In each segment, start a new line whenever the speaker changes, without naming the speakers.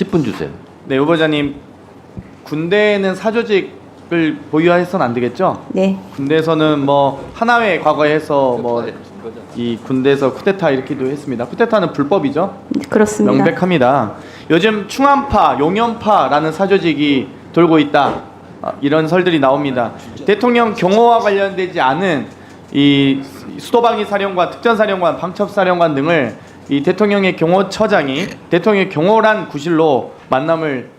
10분 주세요.
네, 후보자님, 군대에는 사조직을 보유해서는 안 되겠죠?
네.
군대에서는 뭐 하나회 과거에 해서 뭐 이 군대에서 쿠데타 일으키기도 했습니다. 쿠데타는 불법이죠?
그렇습니다.
명백합니다. 요즘 충암파, 용연파라는 사조직이 돌고 있다. 이런 설들이 나옵니다. 대통령 경호와 관련되지 않은 이 수도방위 사령관, 특전사령관, 방첩사령관 등을 이 대통령의 경호처장이 대통령의 경호란 구실로 만남을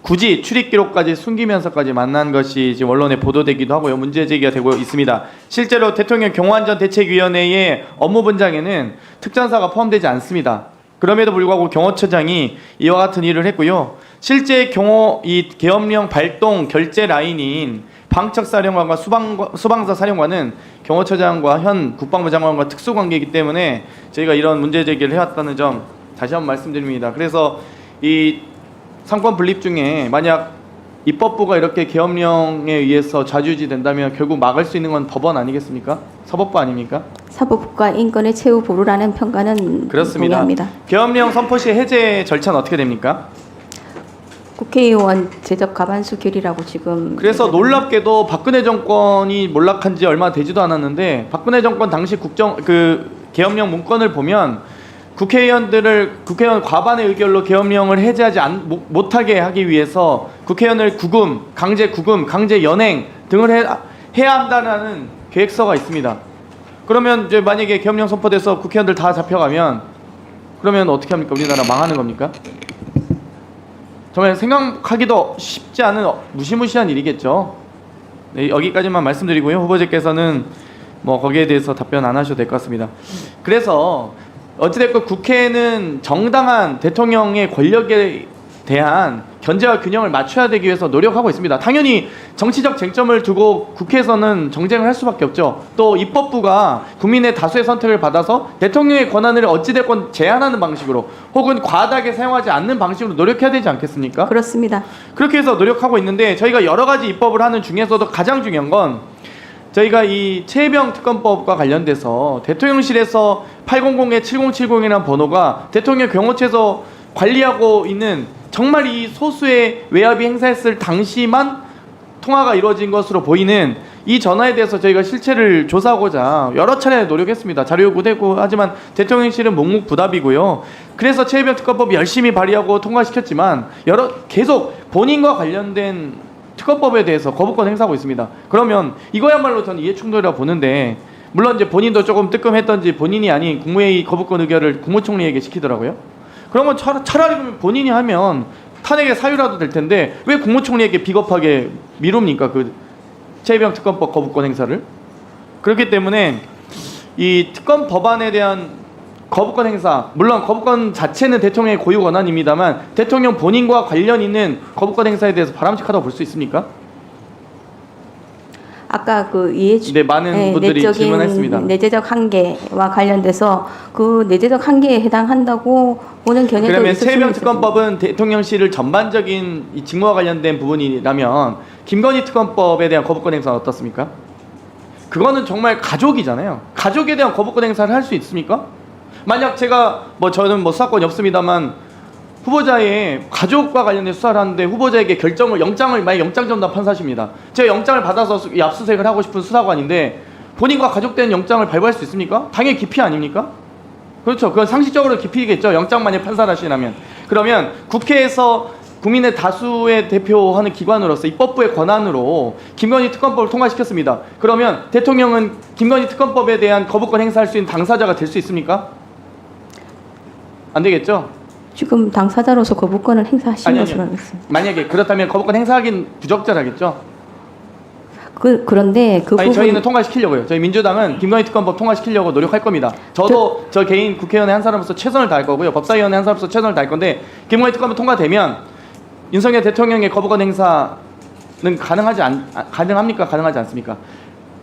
굳이 출입 기록까지 숨기면서까지 만난 것이 지금 언론에 보도되기도 하고요. 문제 제기가 되고 있습니다. 실제로 대통령 경호안전대책위원회의 업무 분장에는 특전사가 포함되지 않습니다. 그럼에도 불구하고 경호처장이 이와 같은 일을 했고요. 실제 경호 이 계엄령 발동 결재 라인인 방척사령관과 수방사 사령관은 경호처장과 현 국방부 장관과 특수관계이기 때문에 저희가 이런 문제 제기를 해왔다는 점 다시 한번 말씀드립니다. 그래서 이 상권 분립 중에 만약 입법부가 이렇게 계엄령에 의해서 좌지우지 된다면 결국 막을 수 있는 건 법원 아니겠습니까? 사법부 아닙니까?
사법부가 인권의 최후 보루라는 평가는
그렇습니다.
동의합니다.
계엄령 선포 시 해제 절차는 어떻게 됩니까?
국회의원 제적 과반수 결의라고 지금.
그래서 놀랍게도 박근혜 정권이 몰락한 지 얼마 되지도 않았는데 박근혜 정권 당시 계엄령 문건을 보면 국회의원 과반의 의결로 계엄령을 해제하지 못하게 하기 위해서 국회의원을 강제 구금, 강제 연행 등을 해야 한다는 계획서가 있습니다. 그러면 이제 만약에 계엄령 선포돼서 국회의원들 다 잡혀가면 그러면 어떻게 합니까? 우리나라 망하는 겁니까? 정말 생각하기도 쉽지 않은 무시무시한 일이겠죠. 네, 여기까지만 말씀드리고요. 후보자께서는 뭐 거기에 대해서 답변 안 하셔도 될 것 같습니다. 그래서 어찌됐건 국회는 정당한 대통령의 권력에 대한 견제와 균형을 맞춰야 되기 위해서 노력하고 있습니다. 당연히 정치적 쟁점을 두고 국회에서는 정쟁을 할 수밖에 없죠. 또 입법부가 국민의 다수의 선택을 받아서 대통령의 권한을 어찌됐건 제한하는 방식으로 혹은 과다하게 사용하지 않는 방식으로 노력해야 되지 않겠습니까?
그렇습니다.
그렇게 해서 노력하고 있는데 저희가 여러 가지 입법을 하는 중에서도 가장 중요한 건 저희가 이 최혜병 특검법과 관련돼서 대통령실에서 800-7070이라는 번호가 대통령 경호처에서 관리하고 있는 정말 이 소수의 외압이 행사했을 당시만 통화가 이루어진 것으로 보이는 이 전화에 대해서 저희가 실체를 조사하고자 여러 차례 노력했습니다. 자료 요구되고 하지만 대통령실은 묵묵부답이고요. 그래서 최혜병 특검법 열심히 발의하고 통과시켰지만 계속 본인과 관련된 특검법에 대해서 거부권 행사하고 있습니다. 그러면 이거야말로 저는 이해충돌이라고 보는데 물론 이제 본인도 조금 뜨끔했던지 본인이 아닌 국무회의 거부권 의결을 국무총리에게 시키더라고요. 그런 건 차라리 본인이 하면 탄핵의 사유라도 될 텐데 왜 국무총리에게 비겁하게 미룹니까? 그 최혜병 특검법 거부권 행사를. 그렇기 때문에 이 특검 법안에 대한 거부권 행사, 물론 거부권 자체는 대통령의 고유 권한입니다만 대통령 본인과 관련 있는 거부권 행사에 대해서 바람직하다고 볼 수 있습니까?
아까
네, 많은 분들이 질문했습니다.
내재적 한계와 관련돼서 그 내재적 한계에 해당한다고 보는 견해도
그러면
있을
최혜병
수
특검법은 대통령실을 전반적인 이 직무와 관련된 부분이라면 김건희 특검법에 대한 거부권 행사는 어떻습니까? 그거는 정말 가족이잖아요. 가족에 대한 거부권 행사를 할 수 있습니까? 만약 저는 수사권이 없습니다만 후보자의 가족과 관련된 수사를 하는데 후보자에게 만약 영장 전담 판사십니다. 제가 영장을 받아서 압수수색을 하고 싶은 수사관인데 본인과 가족된 영장을 발부할 수 있습니까? 당연히 기피 아닙니까? 그렇죠. 그건 상식적으로 기피겠죠. 영장만이 판사라시라면. 그러면 국회에서 국민의 다수의 대표하는 기관으로서 입법부의 권한으로 김건희 특검법을 통과시켰습니다. 그러면 대통령은 김건희 특검법에 대한 거부권 행사할 수 있는 당사자가 될 수 있습니까? 안 되겠죠?
지금 당사자로서 거부권을 행사하신 것으로 알고 있습니다.
만약에 그렇다면 거부권 행사하긴 부적절하겠죠?
그런데 그 부분
저희는 통과시키려고요. 저희 민주당은 김건희 특검법 통과시키려고 노력할 겁니다. 저도 저 개인 국회의원의 한 사람으로서 최선을 다할 거고요. 법사위원회 한 사람으로서 최선을 다할 건데 김건희 특검법 통과되면 윤석열 대통령의 거부권 행사는 가능합니까? 가능하지 않습니까?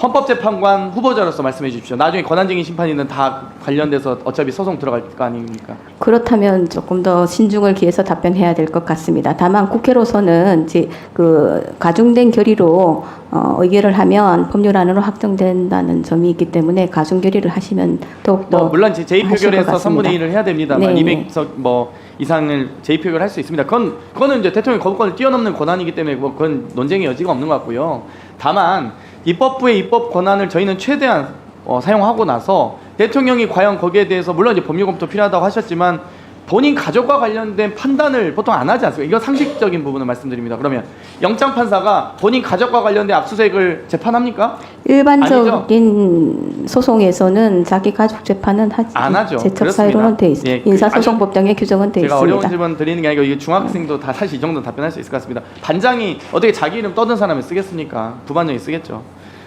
헌법재판관 후보자로서 말씀해 주십시오. 나중에 권한쟁의 심판이든 다 관련돼서 어차피 소송 들어갈 거 아닙니까?
그렇다면 조금 더 신중을 기해서 답변해야 될 것 같습니다. 다만 국회로서는 그 가중된 결의로 의결을 하면 법률안으로 확정된다는 점이 있기 때문에 가중 결의를 하시면 더욱더
물론 제2표결에서 3분의 1을 해야 됩니다만
네.
200석 이상을 제2표결 할 수 있습니다. 그거는 이제 대통령 거부권을 뛰어넘는 권한이기 때문에 그건 논쟁의 여지가 없는 것 같고요. 다만 입법부의 입법 권한을 저희는 최대한 사용하고 나서 대통령이 과연 거기에 대해서 물론 이제 법률 검토 필요하다고 하셨지만 본인 가족과 관련된 판단을 보통 안 하지 않습니까? 이거 상식적인 부분을 말씀드립니다. 그러면 영장 판사가 본인 가족과 관련된 압수수색을 재판합니까?
일반적인 소송에서는 자기 가족 재판은
안 하죠.
제척 사유로는 돼 있습니다.
예,
인사소송법령에 규정은 돼
제가
있습니다.
어려운 질문 드리는 게 아니고 이게 중학생도 다 사실 이 정도는 답변할 수 있을 것 같습니다. 반장이 어떻게 자기 이름 떠든 사람을 쓰겠습니까? 부반장이 쓰겠죠.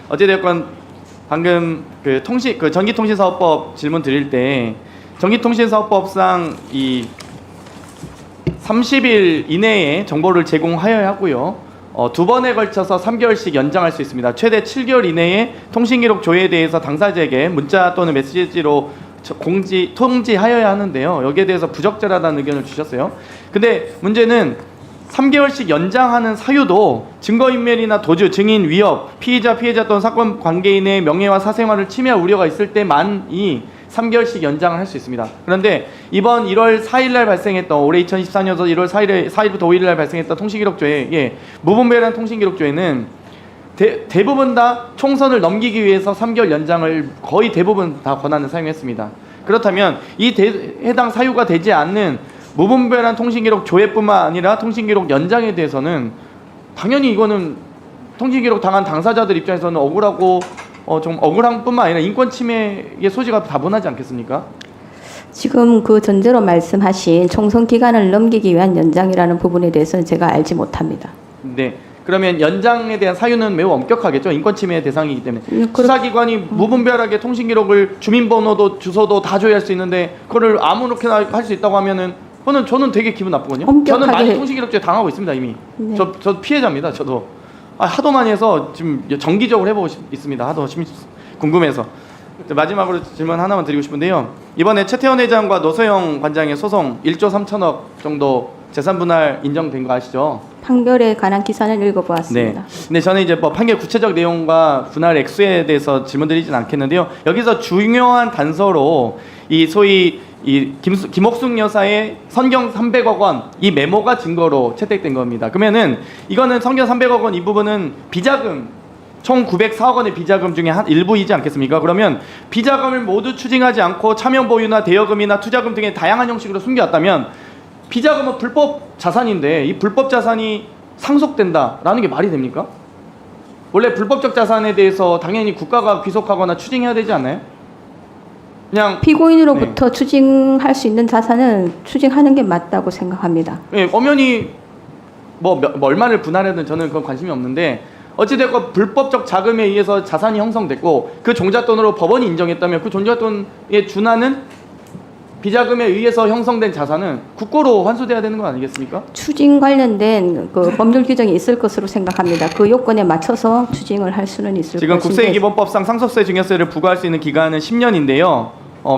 어찌됐건 방금 그 전기통신사업법 질문 드릴 때 전기통신사업법상 이 30일 이내에 정보를 제공하여야 하고요. 2번에 걸쳐서 3개월씩 연장할 수 있습니다. 최대 7개월 이내에 통신기록 조회에 대해서 당사자에게 문자 또는 메시지로 통지하여야 하는데요. 여기에 대해서 부적절하다는 의견을 주셨어요. 근데 문제는 3개월씩 연장하는 사유도 증거인멸이나 도주, 증인 위협, 피의자 또는 사건 관계인의 명예와 사생활을 침해할 우려가 있을 때만이 3개월씩 연장을 할 수 있습니다. 그런데 이번 1월 4일날 발생했던 올해 2024년도 1월 4일부터 5일날 발생했던 통신기록조회, 무분별한 통신기록조회는 대부분 다 총선을 넘기기 위해서 3개월 연장을 거의 대부분 다 권한을 사용했습니다. 그렇다면 이 해당 사유가 되지 않는 무분별한 통신기록 조회뿐만 아니라 통신기록 연장에 대해서는 당연히 이거는 통신기록 당한 당사자들 입장에서는 억울하고 좀 억울한 뿐만 아니라 인권 침해의 소지가 다분하지 않겠습니까?
지금 그 전제로 말씀하신 총선 기간을 넘기기 위한 연장이라는 부분에 대해서는 제가 알지 못합니다.
네. 그러면 연장에 대한 사유는 매우 엄격하겠죠. 인권 침해 대상이기 때문에. 수사기관이 무분별하게 통신기록을 주민번호도 주소도 다 조회할 수 있는데 그거를 아무렇게나 할 수 있다고 하면은 저는 되게 기분 나쁘거든요. 저는 많이 통신기록죄 당하고 있습니다 이미.
네.
저 피해자입니다. 저도 하도 많이 해서 지금 정기적으로 해보고 있습니다. 하도 궁금해서. 마지막으로 질문 하나만 드리고 싶은데요. 이번에 최태원 회장과 노소영 관장의 소송 1조 3천억 정도 재산 분할 인정된 거 아시죠?
판결에 관한 기사는 읽어보았습니다.
네. 근데 저는 이제 판결 구체적 내용과 분할 액수에 대해서 질문드리진 않겠는데요. 여기서 중요한 단서로 이 소위 김옥숙 여사의 선경 300억 원 이 메모가 증거로 채택된 겁니다. 그러면은 이거는 선경 300억 원 이 부분은 비자금 총 904억 원의 비자금 중에 일부이지 않겠습니까? 그러면 비자금을 모두 추징하지 않고 차명 보유나 대여금이나 투자금 등의 다양한 형식으로 숨겨왔다면 비자금은 불법 자산인데 이 불법 자산이 상속된다라는 게 말이 됩니까? 원래 불법적 자산에 대해서 당연히 국가가 귀속하거나 추징해야 되지 않나요? 그냥
피고인으로부터 추징할 수 있는 자산은 추징하는 게 맞다고 생각합니다.
예, 엄연히 뭐 얼마를 분할하든 저는 그건 관심이 없는데 어찌됐건 불법적 자금에 의해서 자산이 형성됐고 그 종잣돈으로 법원이 인정했다면 그 종잣돈에 준하는 비자금에 의해서 형성된 자산은 국고로 환수돼야 되는 거 아니겠습니까?
추징 관련된 그 법률 규정이 있을 것으로 생각합니다. 그 요건에 맞춰서 추징을 할 수는 있을
지금
것인데
국세기본법상 상속세 증여세를 부과할 수 있는 기간은 10년인데요.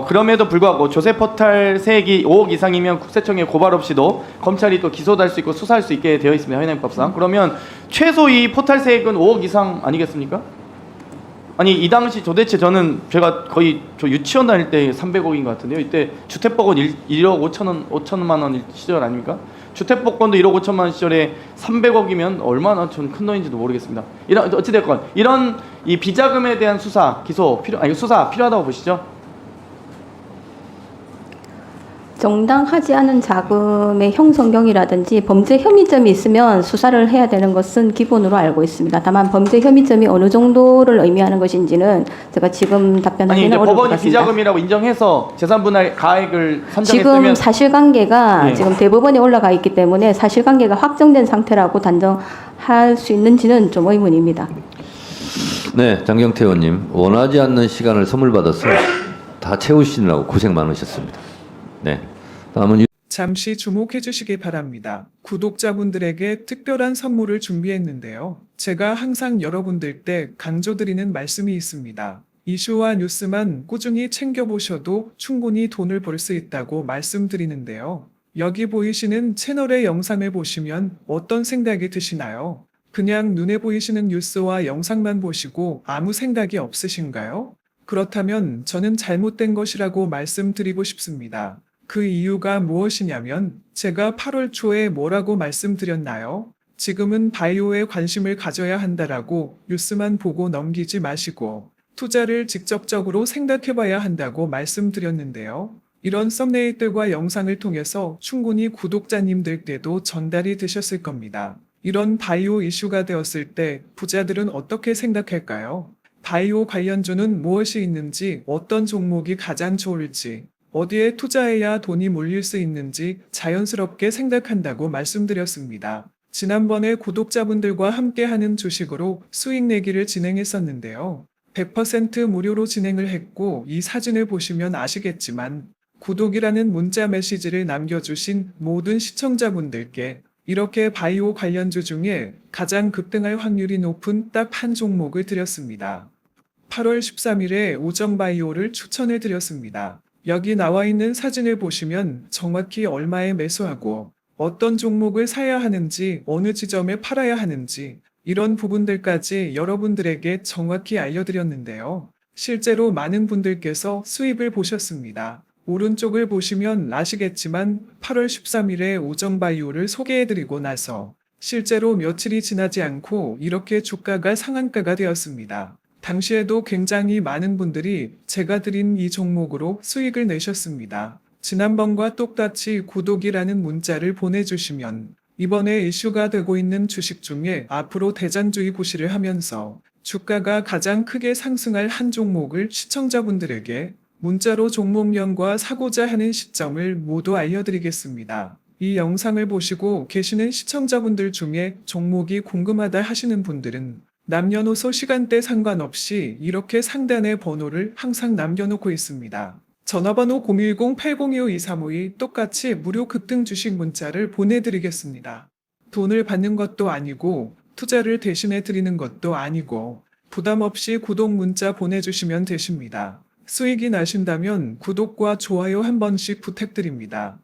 그럼에도 불구하고 조세 포탈 세액이 5억 이상이면 국세청에 고발 없이도 검찰이 또 기소도 할 수 있고 수사할 수 있게 되어 있습니다. 현행법상. 그러면 최소 이 포탈 세액은 5억 이상 아니겠습니까? 아니 이 당시 도대체 제가 거의 저 유치원 다닐 때 300억인 것 같은데요. 이때 주택복권 1억 5천만 원 시절 아닙니까? 주택복권도 1억 5천만 원 시절에 300억이면 얼마나 전 큰 돈인지도 모르겠습니다. 어찌됐건 이런 이 비자금에 대한 수사, 기소 수사 필요하다고 보시죠?
정당하지 않은 자금의 형성경이라든지 범죄 혐의점이 있으면 수사를 해야 되는 것은 기본으로 알고 있습니다. 다만 범죄 혐의점이 어느 정도를 의미하는 것인지는 제가 지금 답변하기는 어려울 것
법원이
같습니다. 비자금이라고
인정해서 재산분할 가액을
지금
선정했으면
사실관계가
예.
지금 대법원에 올라가 있기 때문에 사실관계가 확정된 상태라고 단정할 수 있는지는 좀 의문입니다.
네, 장경태 의원님 원하지 않는 시간을 선물 받아서 다 채우시느라고 고생 많으셨습니다. 네, 다음은
잠시 주목해 주시기 바랍니다. 구독자분들에게 특별한 선물을 준비했는데요. 제가 항상 여러분들 때 강조드리는 말씀이 있습니다. 이슈와 뉴스만 꾸준히 챙겨보셔도 충분히 돈을 벌 수 있다고 말씀드리는데요. 여기 보이시는 채널의 영상을 보시면 어떤 생각이 드시나요? 그냥 눈에 보이시는 뉴스와 영상만 보시고 아무 생각이 없으신가요? 그렇다면 저는 잘못된 것이라고 말씀드리고 싶습니다. 그 이유가 무엇이냐면 제가 8월 초에 뭐라고 말씀드렸나요? 지금은 바이오에 관심을 가져야 한다라고 뉴스만 보고 넘기지 마시고 투자를 직접적으로 생각해봐야 한다고 말씀드렸는데요. 이런 썸네일들과 영상을 통해서 충분히 구독자님들께도 전달이 되셨을 겁니다. 이런 바이오 이슈가 되었을 때 부자들은 어떻게 생각할까요? 바이오 관련주는 무엇이 있는지, 어떤 종목이 가장 좋을지, 어디에 투자해야 돈이 몰릴 수 있는지 자연스럽게 생각한다고 말씀드렸습니다. 지난번에 구독자분들과 함께하는 주식으로 수익 내기를 진행했었는데요. 100% 무료로 진행을 했고 이 사진을 보시면 아시겠지만 구독이라는 문자 메시지를 남겨주신 모든 시청자분들께 이렇게 바이오 관련주 중에 가장 급등할 확률이 높은 딱 한 종목을 드렸습니다. 8월 13일에 오정바이오를 추천해 드렸습니다. 여기 나와 있는 사진을 보시면 정확히 얼마에 매수하고 어떤 종목을 사야 하는지 어느 지점에 팔아야 하는지 이런 부분들까지 여러분들에게 정확히 알려드렸는데요. 실제로 많은 분들께서 수입을 보셨습니다. 오른쪽을 보시면 아시겠지만 8월 13일에 오정바이오를 소개해드리고 나서 실제로 며칠이 지나지 않고 이렇게 주가가 상한가가 되었습니다. 당시에도 굉장히 많은 분들이 제가 드린 이 종목으로 수익을 내셨습니다. 지난번과 똑같이 구독이라는 문자를 보내주시면 이번에 이슈가 되고 있는 주식 중에 앞으로 대장주의 구실을 하면서 주가가 가장 크게 상승할 한 종목을 시청자분들에게 문자로 종목명과 사고자 하는 시점을 모두 알려드리겠습니다. 이 영상을 보시고 계시는 시청자분들 중에 종목이 궁금하다 하시는 분들은 남녀노소 시간대 상관없이 이렇게 상단에 번호를 항상 남겨놓고 있습니다. 전화번호 010-8025-2352 똑같이 무료 급등 주식 문자를 보내드리겠습니다. 돈을 받는 것도 아니고 투자를 대신해 드리는 것도 아니고 부담 없이 구독 문자 보내주시면 되십니다. 수익이 나신다면 구독과 좋아요 한 번씩 부탁드립니다.